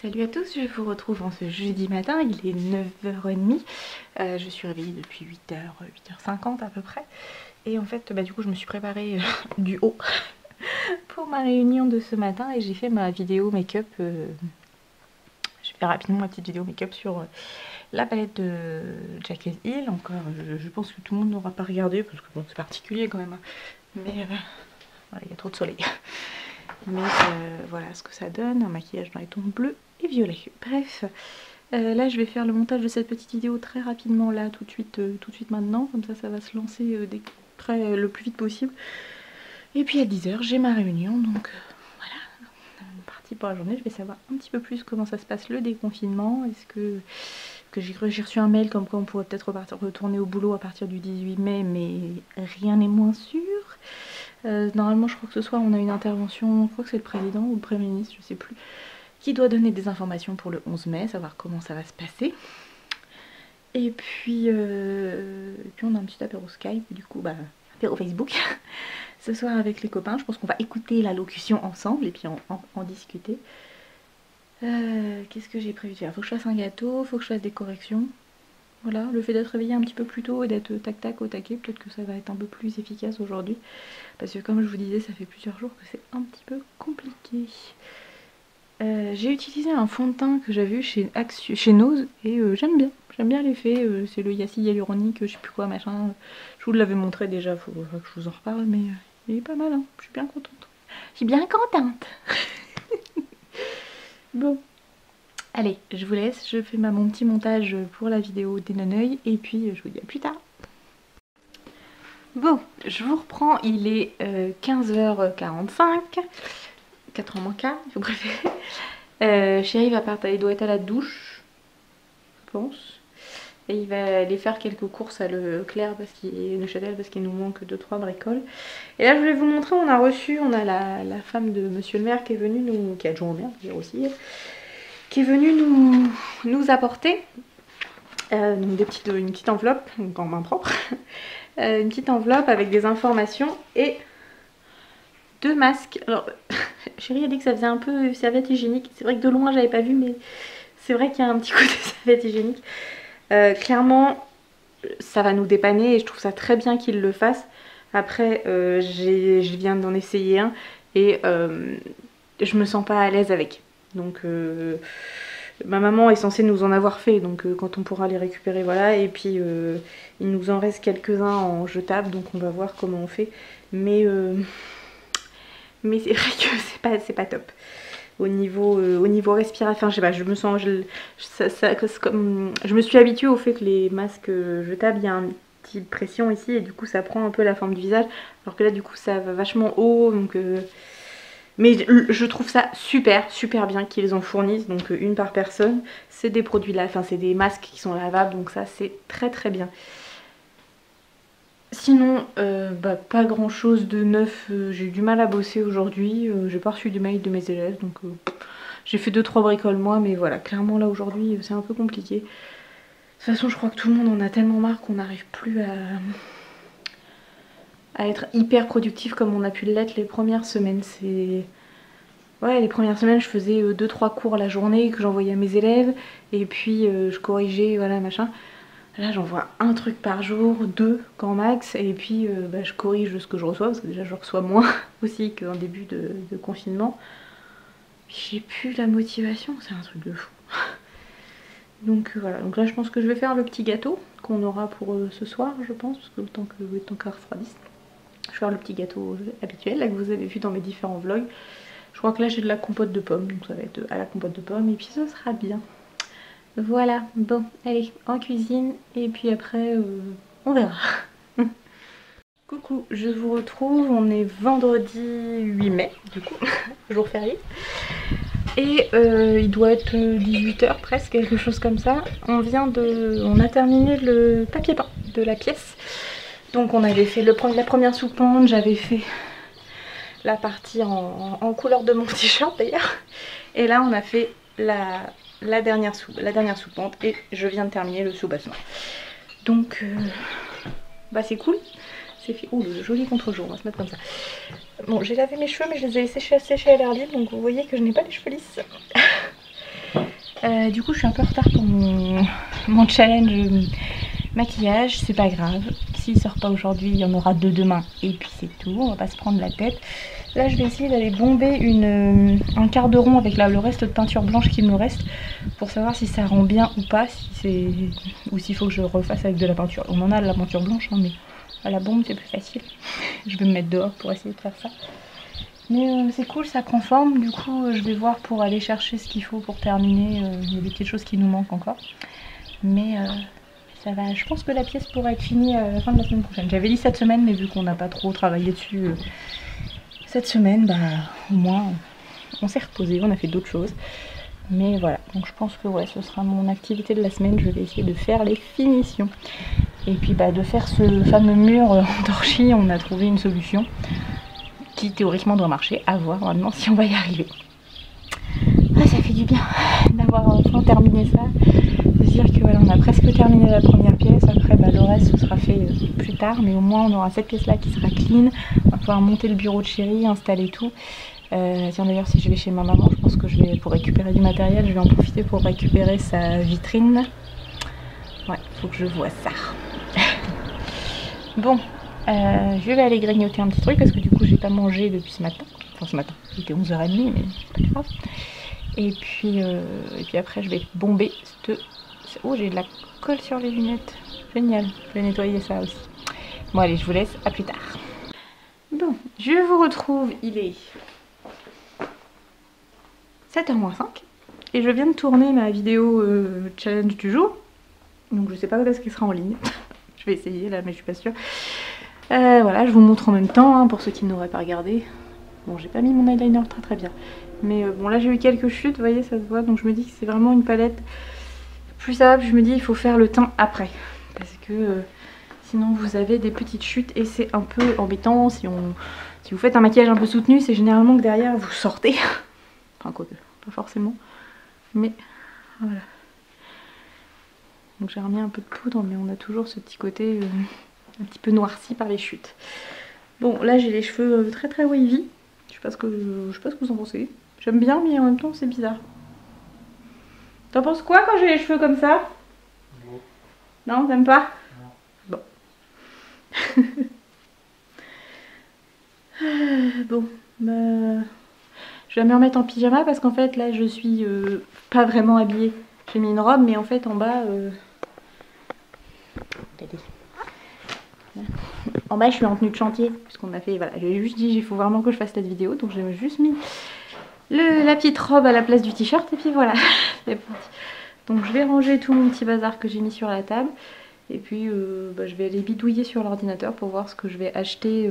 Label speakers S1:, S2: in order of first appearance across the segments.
S1: Salut à tous, je vous retrouve en ce jeudi matin, il est 9h30. Je suis réveillée depuis 8h50 à peu près. Et en fait, du coup, je me suis préparée du haut pour ma réunion de ce matin et j'ai fait ma vidéo make-up. Je vais faire rapidement ma petite vidéo make-up sur la palette de Jaclyn Hill. Encore, je pense que tout le monde n'aura pas regardé parce que bon, c'est particulier quand même. Hein. Mais voilà, il y a trop de soleil. Mais voilà ce que ça donne, un maquillage dans les tons bleus et violets. Bref, là je vais faire le montage de cette petite vidéo très rapidement là, tout de suite maintenant. Comme ça va se lancer le plus vite possible. Et puis à 10h j'ai ma réunion, donc voilà, parti pour la journée. Je vais savoir un petit peu plus comment ça se passe le déconfinement. Est-ce que j'ai reçu un mail comme quoi on pourrait peut-être retourner au boulot à partir du 18 mai, mais rien n'est moins sûr. Normalement je crois que ce soir on a une intervention, je crois que c'est le président ou le premier ministre, je sais plus, qui doit donner des informations pour le 11 mai, savoir comment ça va se passer. Et puis on a un petit apéro Skype, du coup apéro Facebook ce soir avec les copains. Je pense qu'on va écouter l'allocution ensemble et puis en discuter. Qu'est-ce que j'ai prévu de faire? Faut que je fasse un gâteau, faut que je fasse des corrections. Voilà, le fait d'être réveillé un petit peu plus tôt et d'être tac tac au taquet, peut-être que ça va être un peu plus efficace aujourd'hui. Parce que comme je vous disais, ça fait plusieurs jours que c'est un petit peu compliqué. J'ai utilisé un fond de teint que j'avais eu chez Nose et j'aime bien l'effet. C'est le Yassi hyaluronique, je sais plus quoi, machin. Je vous l'avais montré déjà, faut que je vous en reparle, mais il est pas mal, hein. Je suis bien contente. Je suis bien contente. Bon. Allez, je vous laisse, je fais mon petit montage pour la vidéo des Noneuil et puis je vous dis à plus tard. Bon, je vous reprends, il est 15h45, 4h moins quart, il faut préférer. Chéri il doit être à la douche, je pense. Et il va aller faire quelques courses à Leclerc Neuchâtel parce qu'il nous manque 2-3 bricoles. Et là je voulais vous montrer, on a la femme de monsieur le maire qui est venue qui est adjoint au maire d'ailleurs aussi, qui est venue nous apporter donc une petite enveloppe, donc en main propre, une petite enveloppe avec des informations et 2 masques. Alors chérie a dit que ça faisait un peu serviette hygiénique, c'est vrai que de loin j'avais pas vu, mais c'est vrai qu'il y a un petit côté serviette hygiénique. Clairement ça va nous dépanner et je trouve ça très bien qu'il le fasse. Après je viens d'en essayer un et je me sens pas à l'aise avec. Donc ma maman est censée nous en avoir fait, donc quand on pourra les récupérer, voilà. Et puis il nous en reste quelques-uns en jetable, donc on va voir comment on fait. Mais c'est vrai que c'est pas top. Au niveau respiration, enfin je sais pas, je me sens, je me suis habituée au fait que les masques jetables, il y a une petite pression ici et du coup ça prend un peu la forme du visage, alors que là du coup ça va vachement haut, donc mais je trouve ça super bien qu'ils en fournissent, donc une par personne. C'est des produits là, enfin c'est des masques qui sont lavables, donc ça c'est très bien. Sinon, pas grand chose de neuf, j'ai eu du mal à bosser aujourd'hui, j'ai pas reçu de mail de mes élèves, donc j'ai fait 2-3 bricoles moi, mais voilà, clairement là aujourd'hui c'est un peu compliqué. De toute façon je crois que tout le monde en a tellement marre qu'on n'arrive plus à être hyper productif comme on a pu l'être les premières semaines. Ouais, les premières semaines je faisais 2-3 cours la journée que j'envoyais à mes élèves et puis je corrigeais, voilà machin. Là j'envoie un truc par jour, 2 grand max, et puis je corrige ce que je reçois parce que déjà je reçois moins aussi qu'en début de confinement. J'ai plus la motivation, c'est un truc de fou. Donc voilà, donc là je pense que je vais faire le petit gâteau qu'on aura pour ce soir, je pense, parce que le temps que refroidisse. Je vais faire le petit gâteau habituel là que vous avez vu dans mes différents vlogs. Je crois que là j'ai de la compote de pommes, donc ça va être à la compote de pommes et puis ce sera bien. Voilà, bon, allez, en cuisine et puis après on verra. Coucou, je vous retrouve, on est vendredi 8 mai du coup, jour férié. Et il doit être 18h presque, quelque chose comme ça. On a terminé le papier peint de la pièce. Donc on avait fait la première sous-pente, j'avais fait la partie en couleur de mon t-shirt d'ailleurs. Et là on a fait la dernière sous-pente et je viens de terminer le sous-bassement. Donc c'est cool. C'est fait. Ouh, le joli contre-jour, on va se mettre comme ça. Bon, j'ai lavé mes cheveux mais je les ai laissés sécher à l'air libre, donc vous voyez que je n'ai pas les cheveux lisses. Du coup je suis un peu en retard pour mon challenge maquillage, c'est pas grave. S'il sort pas aujourd'hui, il y en aura 2 demain et puis c'est tout, on va pas se prendre la tête. Là je vais essayer d'aller bomber un quart de rond avec le reste de peinture blanche qu'il me reste pour savoir si ça rend bien ou pas, ou s'il faut que je refasse avec de la peinture. On en a de la peinture blanche hein, mais à la bombe c'est plus facile. Je vais me mettre dehors pour essayer de faire ça. Mais c'est cool, ça prend forme, du coup je vais voir pour aller chercher ce qu'il faut pour terminer. Il y a des petites choses qui nous manquent encore. Mais ça va, je pense que la pièce pourra être finie à la fin de la semaine prochaine. J'avais dit cette semaine, mais vu qu'on n'a pas trop travaillé dessus cette semaine, bah au moins on s'est reposé, on a fait d'autres choses. Mais voilà, donc je pense que ouais, ce sera mon activité de la semaine, je vais essayer de faire les finitions. Et puis bah de faire ce fameux mur en torchis, on a trouvé une solution qui théoriquement doit marcher, à voir maintenant si on va y arriver. Ah, ça fait du bien d'avoir enfin terminé ça, de se dire que voilà, on a presque terminé la première pièce, après bah, le reste ce sera fait plus tard, mais au moins on aura cette pièce là qui sera clean, on va pouvoir monter le bureau de chérie, installer tout. Tiens d'ailleurs si je vais chez ma maman, je pense que je vais pour récupérer du matériel, je vais en profiter pour récupérer sa vitrine. Ouais, faut que je vois ça. Bon, je vais aller grignoter un petit truc parce que du coup j'ai pas mangé depuis ce matin. Enfin ce matin, il était 11h30 mais c'est pas grave. Et puis après je vais bomber cette... Oh j'ai de la colle sur les lunettes. Génial, je vais nettoyer ça aussi. Bon allez, je vous laisse, à plus tard. Bon, je vous retrouve, il est 7h-5 et je viens de tourner ma vidéo challenge du jour. Donc je sais pas quand est-ce qu'elle sera en ligne. Je vais essayer là mais je suis pas sûre. Voilà, je vous montre en même temps hein, pour ceux qui n'auraient pas regardé. Bon, j'ai pas mis mon eyeliner très bien. Mais bon, là j'ai eu quelques chutes, vous voyez, ça se voit. Donc je me dis que c'est vraiment une palette. Plus ça va, je me dis il faut faire le teint après. Parce que sinon vous avez des petites chutes et c'est un peu embêtant. Si vous faites un maquillage un peu soutenu, c'est généralement que derrière vous sortez. Enfin, quoi que, pas forcément. Mais voilà. Donc j'ai remis un peu de poudre, mais on a toujours ce petit côté un petit peu noirci par les chutes. Bon, là j'ai les cheveux très wavy. Je sais pas ce que vous en pensez. J'aime bien, mais en même temps c'est bizarre. T'en penses quoi quand j'ai les cheveux comme ça? Non, t'aimes pas? Non. Bon. Bon, bah... je vais me remettre en pyjama parce qu'en fait là je suis pas vraiment habillée. J'ai mis une robe, mais en fait en bas... En bas je suis en tenue de chantier puisqu'on a fait, voilà, j'ai juste dit il faut vraiment que je fasse cette vidéo, donc j'ai juste mis la petite robe à la place du t-shirt et puis voilà. Donc je vais ranger tout mon petit bazar que j'ai mis sur la table et puis je vais aller bidouiller sur l'ordinateur pour voir ce que je vais acheter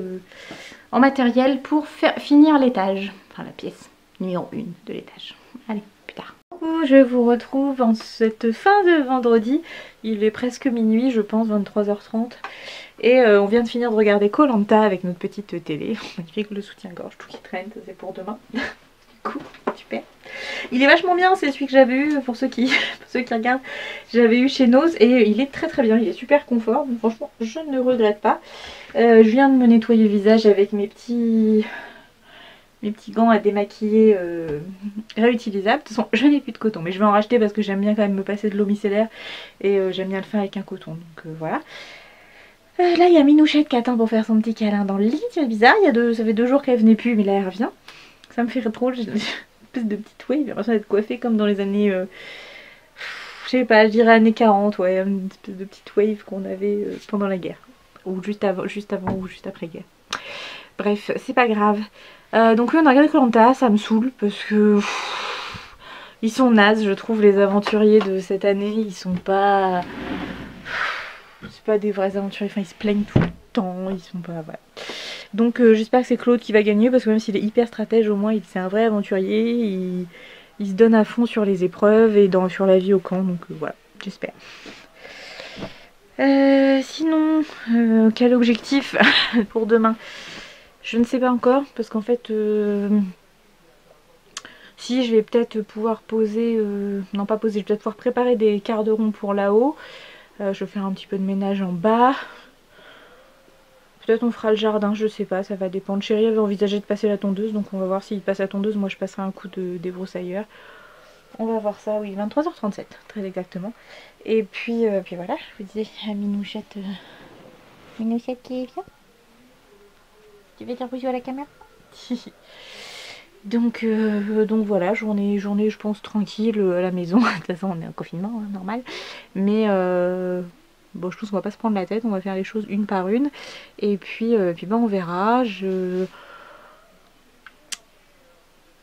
S1: en matériel pour finir l'étage, enfin la pièce numéro 1 de l'étage. Allez, plus tard. Je vous retrouve en cette fin de vendredi, il est presque minuit je pense, 23h30. Et on vient de finir de regarder Koh-Lanta avec notre petite télé. Magnifique, le soutien-gorge, tout qui traîne, ça c'est pour demain. Du coup, super. Il est vachement bien, c'est celui que j'avais eu pour ceux qui regardent. J'avais eu chez Nose et il est très bien, il est super confort. Donc, franchement, je ne regrette pas. Je viens de me nettoyer le visage avec mes petits gants à démaquiller réutilisables. De toute façon, je n'ai plus de coton, mais je vais en racheter parce que j'aime bien quand même me passer de l'eau micellaire et j'aime bien le faire avec un coton. Donc voilà. Là il y a Minouchette qui attend pour faire son petit câlin dans le lit, c'est bizarre, ça fait 2 jours qu'elle venait plus mais là elle revient. Ça me fait trop, j'ai une espèce de petite wave, j'ai l'impression d'être coiffée comme dans les années, je sais pas, je dirais années 40, ouais, une espèce de petite wave qu'on avait pendant la guerre. Ou juste avant ou juste après guerre. Bref, c'est pas grave. Donc oui on a regardé Koh-Lanta, ça me saoule parce que... ils sont nazes je trouve les aventuriers de cette année, ils sont pas... c'est pas des vrais aventuriers, enfin ils se plaignent tout le temps, ils sont pas... Voilà. Donc j'espère que c'est Claude qui va gagner parce que même s'il est hyper stratège, au moins c'est un vrai aventurier, il se donne à fond sur les épreuves et sur la vie au camp, donc voilà, j'espère. Sinon, quel objectif pour demain? Je ne sais pas encore parce qu'en fait... si je vais peut-être pouvoir poser... non pas poser, je vais peut-être pouvoir préparer des quarts de rond pour là-haut. Je vais faire un petit peu de ménage en bas. Peut-être on fera le jardin, je sais pas, ça va dépendre. Chérie avait envisagé de passer la tondeuse, donc on va voir s'il passe la tondeuse. Moi je passerai un coup de débroussailleur. On va voir ça, oui, 23h37, très exactement. Et puis, voilà, je vous disais, la Minouchette, Minouchette qui est bien. Tu veux dire bonjour à la caméra? donc voilà, journée, je pense, tranquille à la maison. De toute façon, on est en confinement, hein, normal. Mais bon, je pense qu'on va pas se prendre la tête, on va faire les choses une par une. Et puis ben, on verra.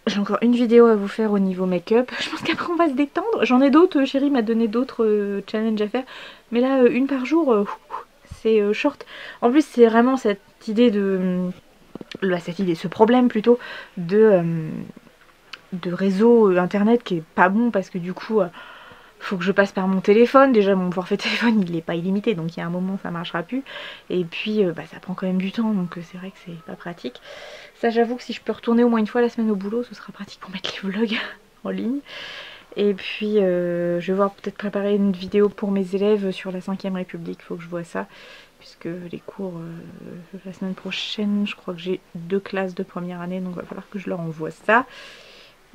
S1: J'ai encore une vidéo à vous faire au niveau make-up. Je pense qu'après on va se détendre. J'en ai d'autres, chérie m'a donné d'autres challenges à faire. Mais là, une par jour, c'est short. En plus, c'est vraiment cette idée ce problème plutôt de réseau internet qui est pas bon parce que du coup, faut que je passe par mon téléphone. Déjà, mon forfait téléphone, il est pas illimité, donc il y a un moment, ça marchera plus. Et puis, bah, ça prend quand même du temps, donc c'est vrai que c'est pas pratique. Ça, j'avoue que si je peux retourner au moins une fois la semaine au boulot, ce sera pratique pour mettre les vlogs en ligne. Et puis, je vais voir peut-être préparer une vidéo pour mes élèves sur la 5ème République. Il faut que je vois ça, puisque les cours, la semaine prochaine, je crois que j'ai 2 classes de première année, donc il va falloir que je leur envoie ça.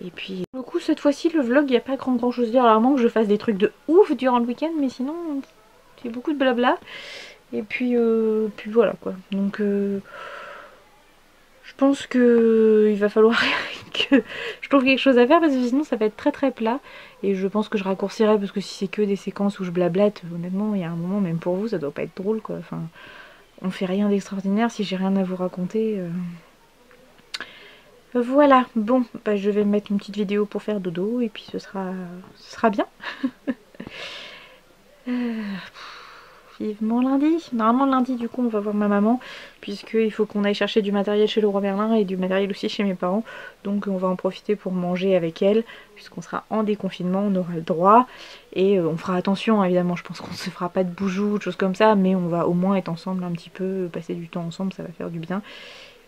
S1: Et puis, du coup, cette fois-ci, le vlog, il n'y a pas grand chose à dire. Alors, à moins que je fasse des trucs de ouf durant le week-end, mais sinon, c'est beaucoup de blabla. Et puis voilà quoi. Donc, je pense que il va falloir que je trouve quelque chose à faire parce que sinon, ça va être très plat. Et je pense que je raccourcirai parce que si c'est que des séquences où je blablate, honnêtement, il y a un moment, même pour vous, ça doit pas être drôle quoi. Enfin, on fait rien d'extraordinaire si j'ai rien à vous raconter. Voilà, bon, bah, je vais mettre une petite vidéo pour faire dodo et puis ce sera bien. Vivement lundi. Normalement lundi du coup on va voir ma maman puisqu'il faut qu'on aille chercher du matériel chez Leroy Merlin et du matériel aussi chez mes parents. Donc on va en profiter pour manger avec elle puisqu'on sera en déconfinement, on aura le droit. Et on fera attention évidemment, je pense qu'on se fera pas de boujoux, de choses comme ça, mais on va au moins être ensemble un petit peu, passer du temps ensemble, ça va faire du bien.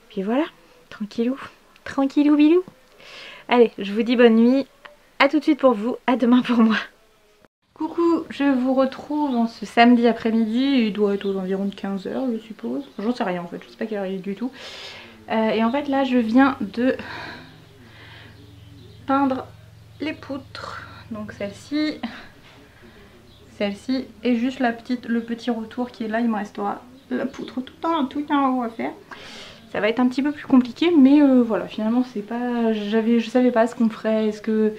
S1: Puis voilà, tranquillou. Tranquillou bilou. Allez, je vous dis bonne nuit. À tout de suite pour vous, à demain pour moi. Coucou, je vous retrouve en ce samedi après-midi. Il doit être aux environs de 15h, je suppose. J'en sais rien en fait, je sais pas quelle heure il est du tout. Et en fait là, je viens de peindre les poutres. Donc celle-ci et juste le petit retour qui est là. Il me restera la poutre tout en haut à faire. Ça va être un petit peu plus compliqué, mais voilà, finalement c'est pas. Je savais pas ce qu'on ferait, est-ce que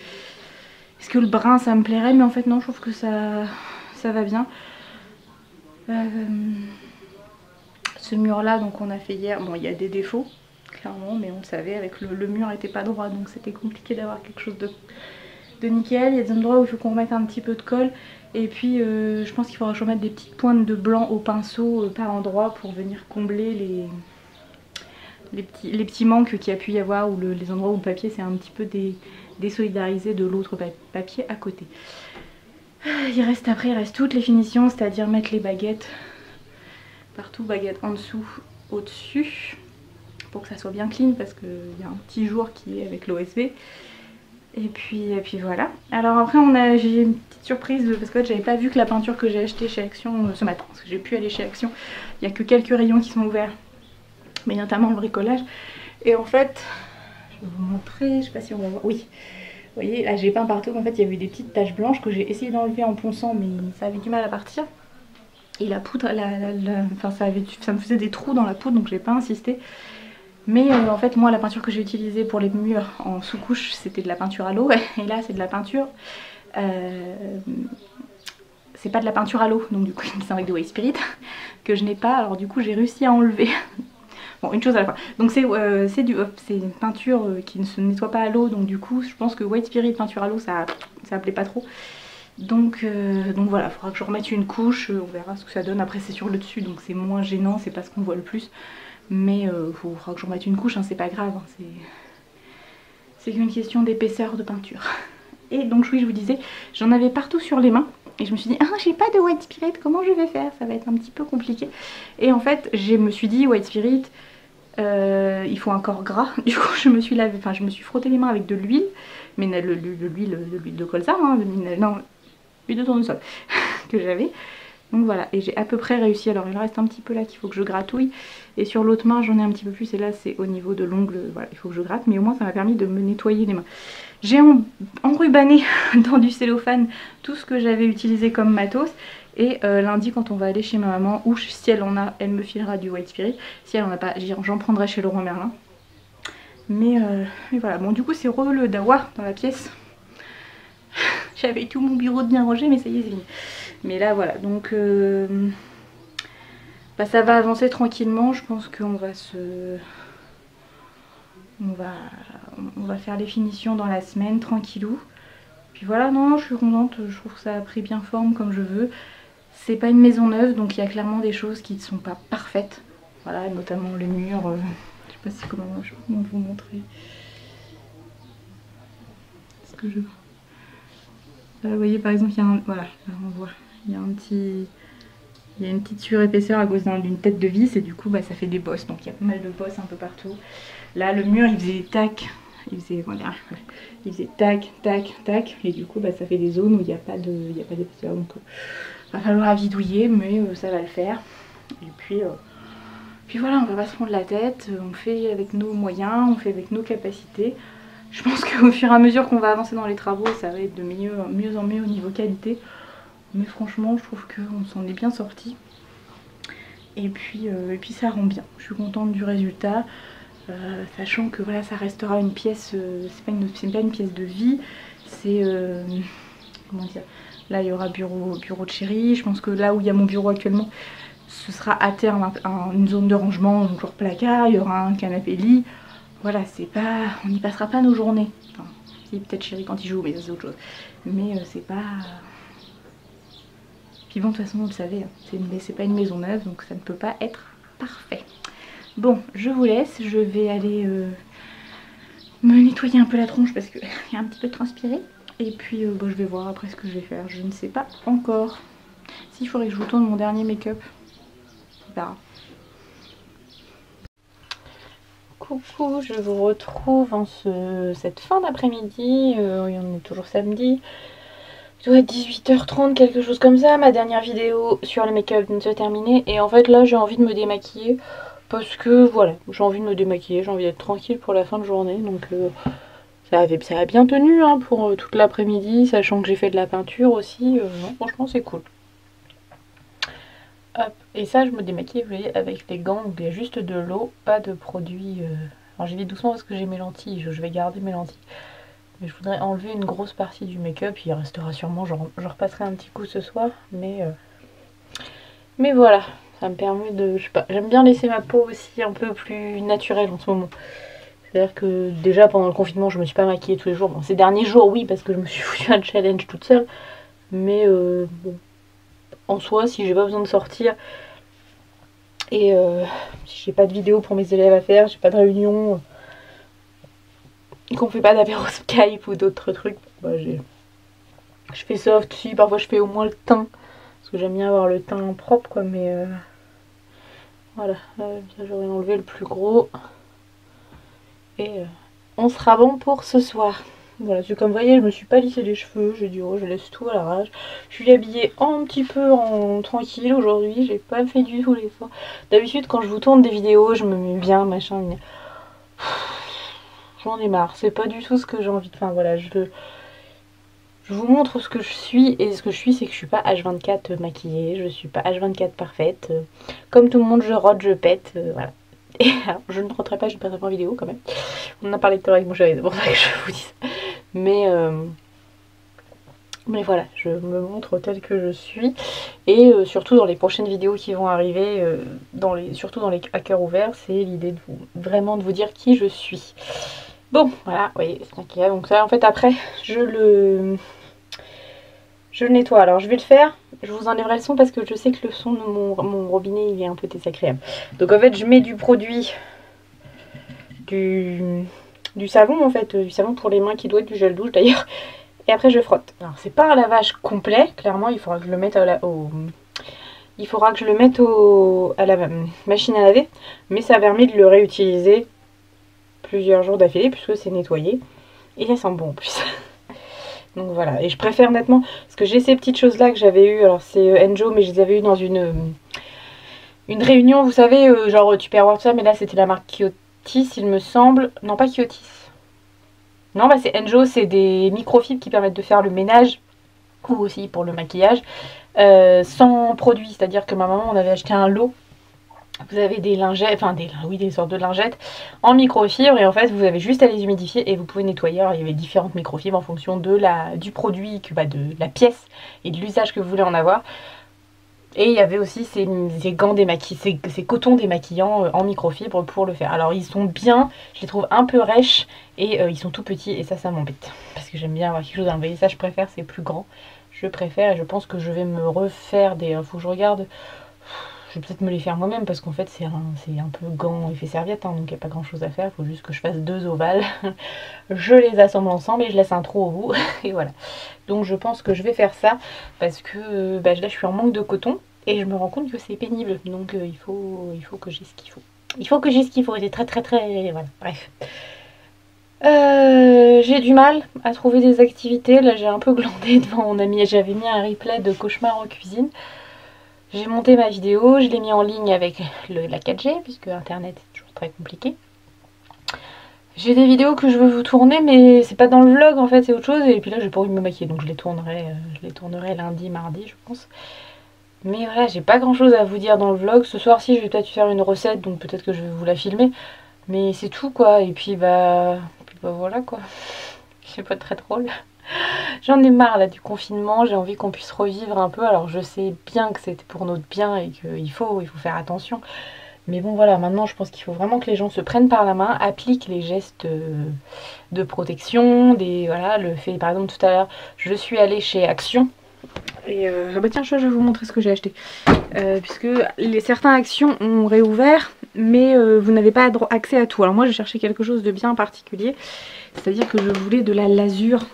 S1: le brun ça me plairait, mais en fait non, je trouve que ça va bien. Ce mur là, donc on a fait hier, bon il y a des défauts, clairement, mais on le savait, avec le mur était pas droit, donc c'était compliqué d'avoir quelque chose de nickel. Il y a des endroits où il faut qu'on remette un petit peu de colle. Et puis je pense qu'il faudra que je remette des petites pointes de blanc au pinceau par endroit pour venir combler les petits manques qu'il y a pu y avoir, ou les endroits où le papier s'est un petit peu désolidarisé de l'autre papier à côté. Il reste toutes les finitions, c'est-à-dire mettre les baguettes partout, baguettes en dessous, au-dessus, pour que ça soit bien clean parce qu'il y a un petit jour qui est avec l'OSB. Et puis voilà. Alors après j'ai une petite surprise parce que j'avais pas vu que la peinture que j'ai achetée chez Action ce matin, parce que j'ai pu aller chez Action, il n'y a que quelques rayons qui sont ouverts, mais notamment le bricolage. Et en fait, je vais vous montrer, je sais pas si on va voir, oui. Vous voyez, là j'ai peint partout, en fait il y avait des petites taches blanches que j'ai essayé d'enlever en ponçant, mais ça avait du mal à partir. Et la poudre, enfin, ça me faisait des trous dans la poudre, donc j'ai pas insisté. Mais en fait moi la peinture que j'ai utilisée pour les murs en sous-couche c'était de la peinture à l'eau, et là c'est de la peinture... c'est pas de la peinture à l'eau, donc du coup c'est avec de White Spirit que je n'ai pas, alors du coup j'ai réussi à enlever. Bon, une chose à la fois. Donc c'est une peinture qui ne se nettoie pas à l'eau, donc du coup je pense que White Spirit peinture à l'eau ça plaît pas trop. Donc voilà, il faudra que je remette une couche, on verra ce que ça donne. Après c'est sur le dessus donc c'est moins gênant, c'est pas ce qu'on voit le plus. Mais il faudra que je remette une couche, hein, c'est pas grave, hein, c'est qu'une question d'épaisseur de peinture. Et donc oui, je vous disais, j'en avais partout sur les mains. Et je me suis dit, ah j'ai pas de White Spirit, comment je vais faire? Ça va être un petit peu compliqué. Et en fait, je me suis dit, White Spirit, il faut un corps gras. Du coup, je me suis frotté les mains avec de l'huile. Mais l'huile de colza, hein, non, l'huile de tournesol que j'avais. Donc voilà, et j'ai à peu près réussi. Alors il reste un petit peu là qu'il faut que je gratouille. Et sur l'autre main j'en ai un petit peu plus. Et là c'est au niveau de l'ongle, voilà, il faut que je gratte. Mais au moins ça m'a permis de me nettoyer les mains. J'ai enrubanné dans du cellophane tout ce que j'avais utilisé comme matos. Et lundi quand on va aller chez ma maman, ou si elle en a, elle me filera du White Spirit. Si elle en a pas, j'en prendrai chez Leroy Merlin. Mais voilà, bon du coup c'est relou d'avoir dans la pièce. J'avais tout mon bureau de bien rangé mais ça y est c'est fini. Mais là voilà, donc bah, ça va avancer tranquillement. Je pense qu'on va on va faire les finitions dans la semaine, tranquillou. Puis voilà, non, je suis contente, je trouve que ça a pris bien forme comme je veux. C'est pas une maison neuve, donc il y a clairement des choses qui ne sont pas parfaites. Voilà, notamment le mur, je sais pas si comment vous montrer. Ce que je... Là, vous voyez par exemple, il y a un... Voilà, là, on voit, il y a un petit... Il y a une petite surépaisseur à cause d'une tête de vis et du coup bah, ça fait des bosses, donc il y a pas mal de bosses un peu partout. Là le mur il faisait tac, il faisait voilà, il faisait tac, tac, tac et du coup bah, ça fait des zones où il n'y a pas d'épaisseur, donc va falloir bidouiller mais ça va le faire. Et puis voilà, on va pas se prendre la tête, on fait avec nos moyens, on fait avec nos capacités. Je pense qu'au fur et à mesure qu'on va avancer dans les travaux ça va être de mieux en mieux au niveau qualité. Mais franchement je trouve qu'on s'en est bien sorti. Et puis ça rend bien. Je suis contente du résultat. Sachant que voilà, ça restera une pièce, c'est pas une pièce de vie. C'est comment dire, là il y aura bureau de chéri. Je pense que là où il y a mon bureau actuellement, ce sera à terme une zone de rangement, donc genre placard, il y aura un canapé lit. Voilà, c'est pas, on n'y passera pas nos journées. Enfin, si peut-être chéri quand il joue, mais ça c'est autre chose. Mais c'est pas... Puis bon, de toute façon, vous le savez, c'est pas une maison neuve, donc ça ne peut pas être parfait. Bon, je vous laisse, je vais aller me nettoyer un peu la tronche parce qu'il y a un petit peu transpiré. Et puis bon, je vais voir après ce que je vais faire, je ne sais pas encore. S'il faudrait que je vous tourne mon dernier make-up, on verra. Coucou, je vous retrouve en cette fin d'après-midi, on est toujours samedi. Il doit être 18h30, quelque chose comme ça. Ma dernière vidéo sur le make-up vient de se terminer. Et en fait là j'ai envie de me démaquiller. Parce que voilà, j'ai envie de me démaquiller. J'ai envie d'être tranquille pour la fin de journée. Donc ça a bien tenu hein, pour toute l'après-midi. Sachant que j'ai fait de la peinture aussi. Non, franchement c'est cool. Hop. Et ça je me démaquille, vous voyez, avec les gants. Donc il y a juste de l'eau, pas de produit. Alors j'y vais doucement parce que j'ai mes lentilles. Je vais garder mes lentilles. Mais je voudrais enlever une grosse partie du make-up, il restera sûrement, je repasserai un petit coup ce soir, mais voilà, ça me permet de, je sais pas, j'aime bien laisser ma peau aussi un peu plus naturelle en ce moment. C'est-à-dire que déjà pendant le confinement je me suis pas maquillée tous les jours, bon ces derniers jours oui parce que je me suis foutu un challenge toute seule, mais bon, en soi si j'ai pas besoin de sortir et si j'ai pas de vidéo pour mes élèves à faire, j'ai pas de réunion... qu'on fait pas d'apéro Skype ou d'autres trucs, bah, je fais soft, si parfois je fais au moins le teint parce que j'aime bien avoir le teint propre quoi, mais voilà, j'aurais enlevé le plus gros et on sera bon pour ce soir. Voilà, comme vous voyez je me suis pas lissé les cheveux, j'ai dit oh je laisse tout à l'arrache. Je suis habillée un petit peu en tranquille aujourd'hui, j'ai pas fait du tout l'effort. D'habitude quand je vous tourne des vidéos je me mets bien machin, mais... J'en ai marre, c'est pas du tout ce que j'ai envie de... Enfin voilà, je vous montre ce que je suis, et ce que je suis c'est que je suis pas H24 maquillée, je suis pas H24 parfaite. Comme tout le monde je rote, je pète, voilà. Et alors, je ne roterai pas, je ne passerai pas en vidéo quand même. On en a parlé tout à l'heure avec mon chéri, c'est pour ça que je vous dis ça. Mais voilà, je me montre telle que je suis. Et surtout dans les prochaines vidéos qui vont arriver, surtout dans les hackers ouverts, c'est l'idée de vraiment de vous dire qui je suis. Bon, voilà, vous voyez, c'est maquillage. Donc ça, en fait, après, je le nettoie. Alors, je vais le faire. Je vous enlèverai le son parce que je sais que le son de mon robinet, il est un peu désagréable. Donc, en fait, je mets du produit, du savon, en fait, du savon pour les mains qui doit être du gel douche, d'ailleurs. Et après, je frotte. Alors, c'est pas un lavage complet. Clairement, il faudra que je le mette à la machine à laver. Mais ça permet de le réutiliser plusieurs jours d'affilée puisque c'est nettoyé et ça sent bon en plus. Donc voilà, et je préfère nettement, parce que j'ai ces petites choses là que j'avais eu, alors c'est Enjo, mais je les avais eu dans une réunion, vous savez, genre Tupperware, ça, mais là c'était la marque Kyotis, il me semble. Non, pas Kyotis. Non, bah c'est Enjo, c'est des microfibres qui permettent de faire le ménage, ou aussi pour le maquillage, sans produit. C'est-à-dire que ma maman, on avait acheté un lot. Vous avez des lingettes, enfin des sortes de lingettes en microfibres et en fait vous avez juste à les humidifier et vous pouvez nettoyer. Alors il y avait différentes microfibres en fonction du produit, de la pièce et de l'usage que vous voulez en avoir. Et il y avait aussi ces gants ces cotons démaquillants en microfibre pour le faire. Alors ils sont bien, je les trouve un peu rêches et ils sont tout petits et ça m'embête. Parce que j'aime bien avoir quelque chose, vous voyez, ça je préfère, c'est plus grand. Je préfère et je pense que je vais me refaire des... faut que je regarde. Je vais peut-être me les faire moi-même parce qu'en fait c'est un peu gant effet serviette, hein, donc il n'y a pas grand chose à faire, il faut juste que je fasse 2 ovales. Je les assemble ensemble et je laisse un trou au bout et voilà. Donc je pense que je vais faire ça parce que là je suis en manque de coton et je me rends compte que c'est pénible, donc il faut que j'ai ce qu'il faut. Il faut que j'ai ce qu'il faut, c'est très... voilà, bref. J'ai du mal à trouver des activités, là j'ai un peu glandé devant mon ami, j'avais mis un replay de cauchemar en cuisine. J'ai monté ma vidéo, je l'ai mis en ligne avec la 4G puisque internet est toujours très compliqué. J'ai des vidéos que je veux vous tourner mais c'est pas dans le vlog en fait, c'est autre chose et puis là j'ai pas envie de me maquiller donc je les tournerai lundi, mardi je pense. Mais voilà, j'ai pas grand chose à vous dire dans le vlog. Ce soir-ci je vais peut-être faire une recette donc peut-être que je vais vous la filmer. Mais c'est tout quoi et puis bah voilà quoi. C'est pas très drôle. J'en ai marre là du confinement, j'ai envie qu'on puisse revivre un peu. Alors je sais bien que c'était pour notre bien et qu'il faut faire attention. Mais bon voilà, maintenant je pense qu'il faut vraiment que les gens se prennent par la main, appliquent les gestes de protection, voilà, le fait par exemple tout à l'heure, je suis allée chez Action. Et bah tiens, je vais vous montrer ce que j'ai acheté. Puisque certains Actions ont réouvert, mais vous n'avez pas accès à tout. Alors moi, je cherchais quelque chose de bien particulier. C'est-à-dire que je voulais de la lasure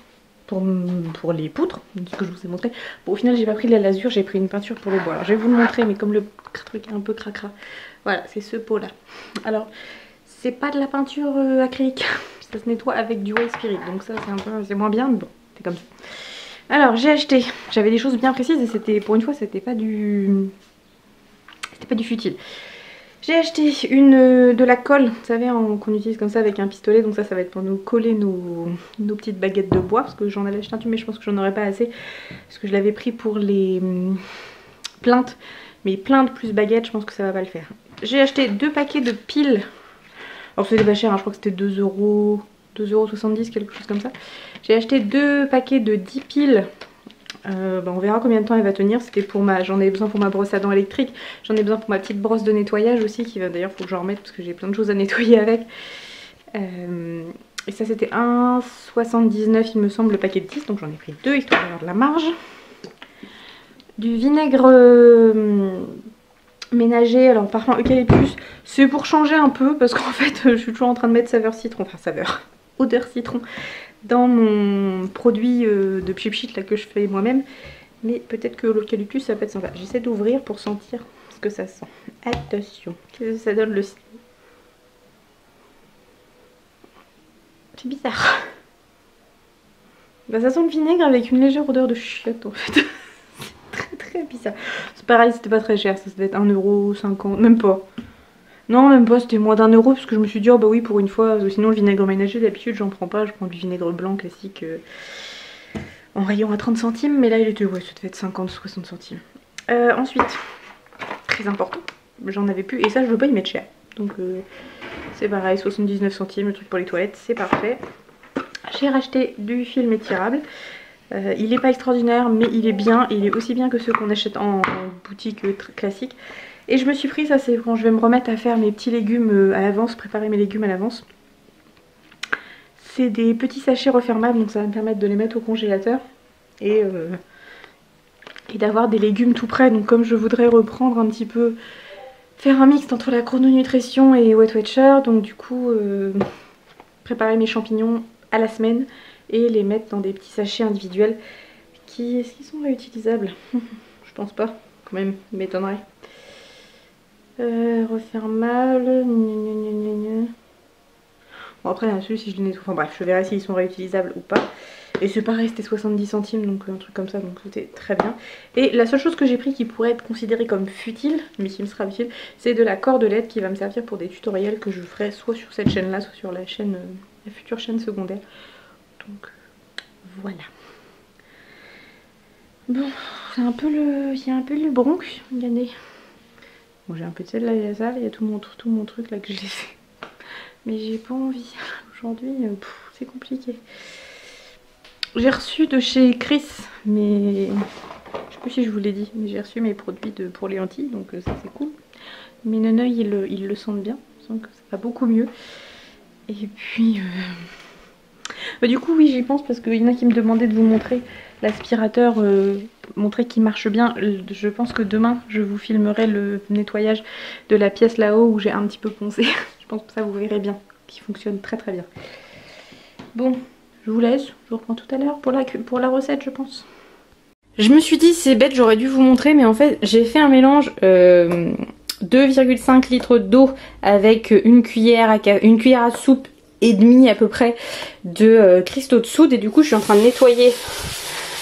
S1: pour les poutres, ce que je vous ai montré. Bon, au final, j'ai pas pris de la lasure, j'ai pris une peinture pour le bois. Alors je vais vous le montrer, mais comme le truc est un peu cracra. Voilà, c'est ce pot-là. Alors, c'est pas de la peinture acrylique. Ça se nettoie avec du white spirit. Donc ça, c'est moins bien, mais bon, c'est comme ça. Alors j'ai acheté, j'avais des choses bien précises et c'était pour une fois c'était pas du futile. J'ai acheté de la colle, vous savez, qu'on utilise comme ça avec un pistolet, donc ça va être pour nous coller nos petites baguettes de bois, parce que j'en avais acheté un tube mais je pense que j'en aurais pas assez, parce que je l'avais pris pour les plaintes, mais plaintes plus baguettes, je pense que ça va pas le faire. J'ai acheté 2 paquets de piles, alors c'était pas cher, hein, je crois que c'était 2 €, 2,70 €, quelque chose comme ça. J'ai acheté 2 paquets de 10 piles. On verra combien de temps elle va tenir. C'était j'en ai besoin pour ma brosse à dents électrique. J'en ai besoin pour ma petite brosse de nettoyage aussi, qui va d'ailleurs, faut que j'en remette parce que j'ai plein de choses à nettoyer avec. Et ça c'était 1,79 il me semble le paquet de 10, donc j'en ai pris 2 histoire d'avoir de la marge. Du vinaigre ménager, alors parfum eucalyptus, c'est pour changer un peu parce qu'en fait je suis toujours en train de mettre saveur citron, enfin odeur citron dans mon produit de Pchipchit là que je fais moi-même, mais peut-être que l'eucalyptus ça peut être sympa. J'essaie d'ouvrir pour sentir ce que ça sent. Attention, qu'est-ce que ça donne le... C'est bizarre. Bah, ça sent le vinaigre avec une légère odeur de chiotte en fait. C'est très bizarre. C'est pareil, c'était pas très cher, ça devait être 1,50 €, même pas. Non, même pas, c'était moins d'1 € parce que je me suis dit, oh bah oui, pour une fois, sinon le vinaigre ménager, d'habitude, j'en prends pas, je prends du vinaigre blanc classique en rayon à 30 centimes, mais là, il était, ouais, ça devait être 50-60 centimes. Ensuite, très important, j'en avais plus, et ça, je veux pas y mettre cher. Donc, c'est pareil, 79 centimes, le truc pour les toilettes, c'est parfait. J'ai racheté du film étirable. Il est pas extraordinaire, mais il est bien, et il est aussi bien que ceux qu'on achète en boutique classique. Et je me suis pris, ça c'est quand je vais me remettre à faire mes petits légumes à l'avance, préparer mes légumes à l'avance. C'est des petits sachets refermables, donc ça va me permettre de les mettre au congélateur. Et d'avoir des légumes tout prêts. Donc comme je voudrais reprendre un petit peu, faire un mix entre la chrononutrition et Wet Watcher, donc du coup préparer mes champignons à la semaine et les mettre dans des petits sachets individuels est-ce qu'ils sont réutilisables? Je pense pas, quand même, m'étonnerait. Refermable. Bon après là-dessus si je les nettoie, enfin bref, je verrai s'ils sont réutilisables ou pas. Et c'est pareil, c'était 70 centimes, donc un truc comme ça, donc c'était très bien. Et la seule chose que j'ai pris qui pourrait être considérée comme futile, mais qui me sera utile, c'est de la cordelette qui va me servir pour des tutoriels que je ferai soit sur cette chaîne-là, soit sur la chaîne, la future chaîne secondaire. Donc voilà. Bon, c'est un peu le, il y a un peu le bronc, regardez. Bon, j'ai un peu de sel là, il y a ça, il y a tout mon truc là que j'ai laissé. Mais j'ai pas envie. Aujourd'hui, c'est compliqué. J'ai reçu de chez Chris, mais je sais plus si je vous l'ai dit, mais j'ai reçu mes produits pour les lentilles, donc ça c'est cool. Mes neneuils, ils le sentent bien, je sens que ça va beaucoup mieux. Et puis, du coup, oui, j'y pense parce qu'il y en a qui me demandaient de vous montrer l'aspirateur, montrer qu'il marche bien. Je pense que demain, je vous filmerai le nettoyage de la pièce là-haut où j'ai un petit peu poncé. Je pense que ça, vous verrez bien, qu'il fonctionne très très bien. Bon, je vous laisse, je vous reprends tout à l'heure pour la recette, je pense. Je me suis dit, c'est bête, j'aurais dû vous montrer, mais en fait, j'ai fait un mélange 2,5 litres d'eau avec une cuillère à soupe et demie à peu près de cristaux de soude, et du coup je suis en train de nettoyer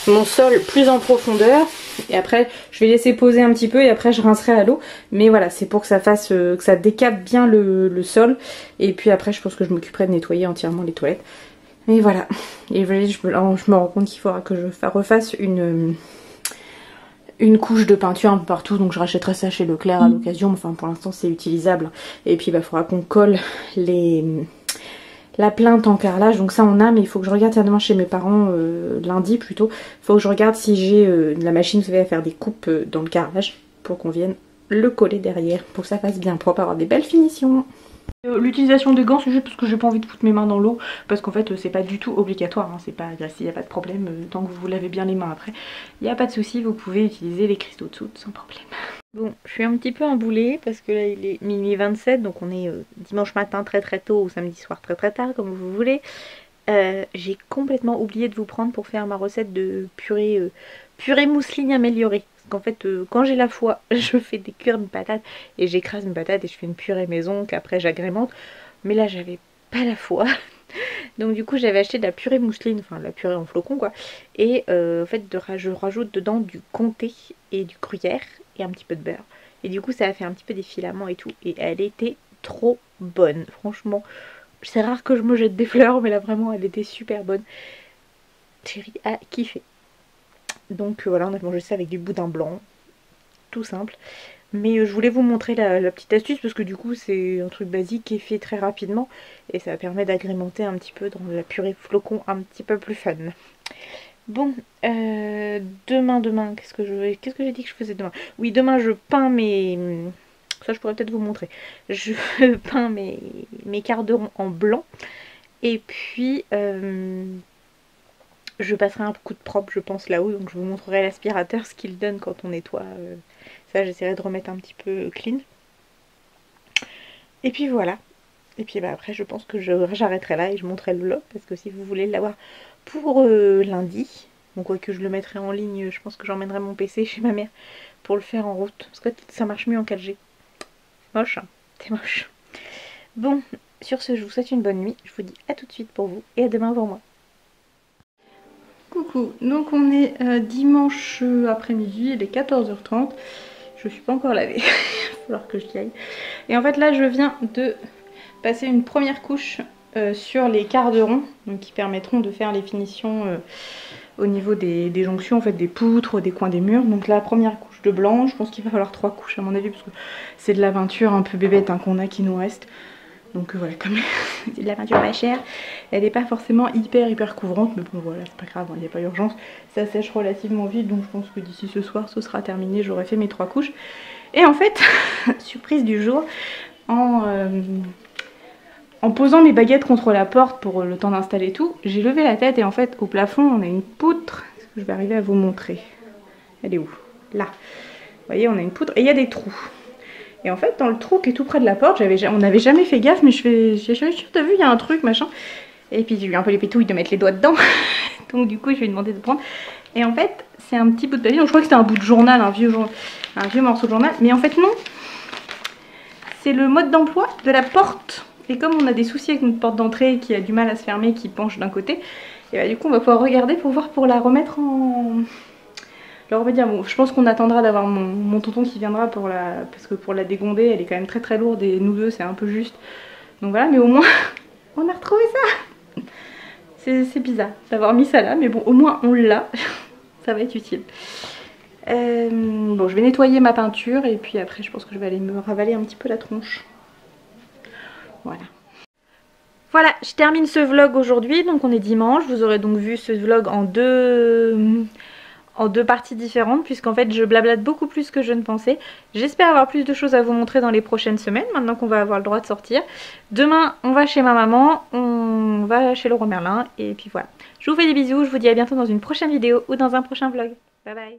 S1: mon sol plus en profondeur, et après je vais laisser poser un petit peu et après je rincerai à l'eau, mais voilà, c'est pour que ça fasse que ça décape bien le sol, et puis après je pense que je m'occuperai de nettoyer entièrement les toilettes. Et voilà, et je me rends compte qu'il faudra que je refasse une couche de peinture un peu partout, donc je rachèterai ça chez Leclerc à l'occasion, enfin pour l'instant c'est utilisable. Et puis il faudra qu'on colle la plainte en carrelage, donc ça on a, mais il faut que je regarde, tiens, demain chez mes parents, lundi plutôt, il faut que je regarde si j'ai la machine, vous savez, à faire des coupes dans le carrelage, pour qu'on vienne le coller derrière, pour que ça fasse bien propre, avoir des belles finitions. L'utilisation des gants, c'est juste parce que j'ai pas envie de foutre mes mains dans l'eau, parce qu'en fait c'est pas du tout obligatoire, hein, c'est pas agressif, il n'y a pas de problème, tant que vous vous lavez bien les mains après, il n'y a pas de souci, vous pouvez utiliser les cristaux de soude sans problème. Bon, je suis un petit peu emboulée parce que là il est minuit 27, donc on est dimanche matin très très tôt ou samedi soir très très tard, comme vous voulez. J'ai complètement oublié de vous prendre pour faire ma recette de purée mousseline améliorée. Parce qu'en fait, quand j'ai la foi, je fais des cures de patates et j'écrase mes patates et je fais une purée maison qu'après j'agrémente. Mais là, j'avais pas la foi. Donc du coup, j'avais acheté de la purée mousseline, enfin de la purée en flocon quoi. Et en fait, je rajoute dedans du comté et du gruyère et un petit peu de beurre. Et du coup, ça a fait un petit peu des filaments et tout. Et elle était trop bonne, franchement. C'est rare que je me jette des fleurs, mais là vraiment, elle était super bonne. Chérie a kiffé. Donc voilà, on a mangé ça avec du boudin blanc, tout simple. Mais je voulais vous montrer la petite astuce parce que du coup c'est un truc basique qui est fait très rapidement et ça permet d'agrémenter un petit peu dans la purée flocon un petit peu plus fun. Bon, demain, qu'est-ce que j'ai dit que je faisais demain? Oui, demain je peins mes... Ça je pourrais peut-être vous montrer. Je peins mes quarts de rond en blanc et puis... je passerai un coup de propre je pense là-haut, donc je vous montrerai l'aspirateur, ce qu'il donne quand on nettoie. Ça j'essaierai de remettre un petit peu clean. Et puis voilà. Et puis bah, après je pense que j'arrêterai là et je montrerai le vlog, parce que si vous voulez l'avoir pour lundi, donc quoi que je le mettrai en ligne, je pense que j'emmènerai mon PC chez ma mère pour le faire en route, parce que ça marche mieux en 4G. Moche, hein, c'est moche. Bon, sur ce je vous souhaite une bonne nuit, je vous dis à tout de suite pour vous et à demain pour moi. Coucou, donc on est dimanche après-midi, il est 14h30, je suis pas encore lavée, il va falloir que j'y aille. Et en fait là je viens de passer une première couche sur les quarts de rond, donc qui permettront de faire les finitions au niveau des jonctions, en fait des poutres, des coins des murs. Donc la première couche de blanc, je pense qu'il va falloir 3 couches à mon avis, parce que c'est de la peinture un peu bébête hein, qu'on a qui nous reste. Donc voilà, comme c'est de la peinture pas chère, elle n'est pas forcément hyper couvrante, mais bon voilà, c'est pas grave, il n'y a pas urgence. Ça sèche relativement vite, donc je pense que d'ici ce soir ce sera terminé, j'aurai fait mes 3 couches. Et en fait, surprise du jour, en posant mes baguettes contre la porte pour le temps d'installer tout, j'ai levé la tête et en fait au plafond on a une poutre, est-ce que je vais arriver à vous montrer? Elle est où? Là. Vous voyez, on a une poutre et il y a des trous. Et en fait, dans le trou qui est tout près de la porte, on n'avait jamais fait gaffe, mais j'ai dit, t'as vu, il y a un truc, machin. Et puis j'ai eu un peu les pétouilles de mettre les doigts dedans. Donc du coup, je lui ai demandé de prendre. Et en fait, c'est un petit bout de papier. Donc je crois que c'était un bout de journal, un vieux morceau de journal. Mais en fait, non. C'est le mode d'emploi de la porte. Et comme on a des soucis avec notre porte d'entrée qui a du mal à se fermer, qui penche d'un côté, Et bah du coup on va pouvoir regarder pour voir pour la remettre en... Le remédier, bon, je pense qu'on attendra d'avoir mon tonton qui viendra pour la... Parce que pour la dégonder elle est quand même très lourde et nous deux c'est un peu juste. Donc voilà, mais au moins on a retrouvé ça. C'est bizarre d'avoir mis ça là, mais bon au moins on l'a. Ça va être utile. Bon, je vais nettoyer ma peinture et puis après je pense que je vais aller me ravaler un petit peu la tronche. Voilà. Voilà, je termine ce vlog aujourd'hui, donc on est dimanche. Vous aurez donc vu ce vlog en deux parties différentes, puisqu'en fait je blablate beaucoup plus que je ne pensais. J'espère avoir plus de choses à vous montrer dans les prochaines semaines, maintenant qu'on va avoir le droit de sortir. Demain, on va chez ma maman, on va chez Leroy Merlin, et puis voilà. Je vous fais des bisous, je vous dis à bientôt dans une prochaine vidéo ou dans un prochain vlog. Bye bye.